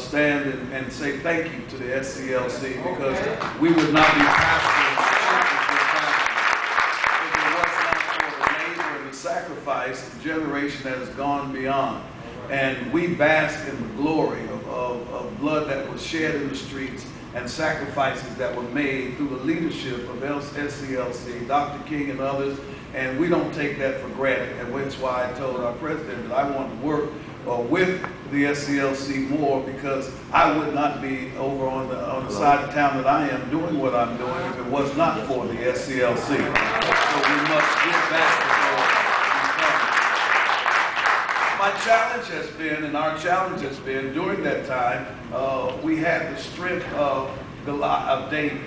stand and say thank you to the SCLC, because we would not be pastoring if it was not for the labor and the sacrifice of the generation that has gone beyond. And we bask in the glory of blood that was shed in the streets and sacrifices that were made through the leadership of SCLC, Dr. King and others, and we don't take that for granted. And that's why I told our president that I want to work with the SCLC more, because I would not be over on the side of town that I am doing what I'm doing if it was not for the SCLC. So we must give back to those. My challenge has been, and our challenge has been, during that time, we had the strength of David,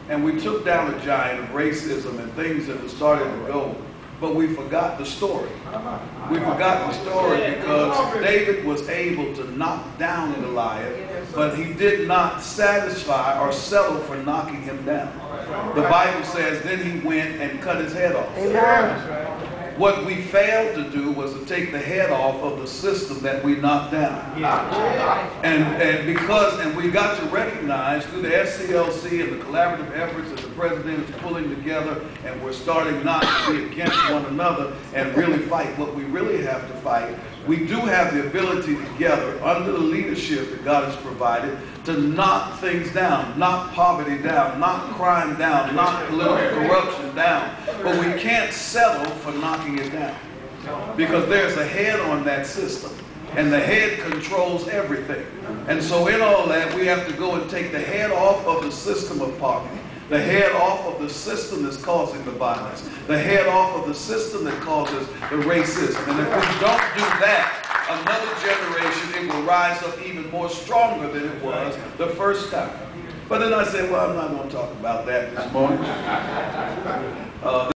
and we took down a giant of racism and things that had started to go, but we forgot the story. We forgot the story because David was able to knock down Goliath, but he did not satisfy or settle for knocking him down. The Bible says then he went and cut his head off. Amen. What we failed to do was to take the head off of the system that we knocked down. And we got to recognize through the SCLC and the collaborative efforts that the president is pulling together, and we're starting not to be against one another and really fight what we really have to fight. We do have the ability together, under the leadership that God has provided, to knock things down, knock poverty down, knock crime down, knock political corruption down. But we can't settle for knocking it down, because there's a head on that system, and the head controls everything. And so in all that, we have to go and take the head off of the system of poverty, the head off of the system that's causing the violence, the head off of the system that causes the racism. And if we don't do that, another generation, it will rise up even more stronger than it was the first time. But then I said, well, I'm not going to talk about that this morning.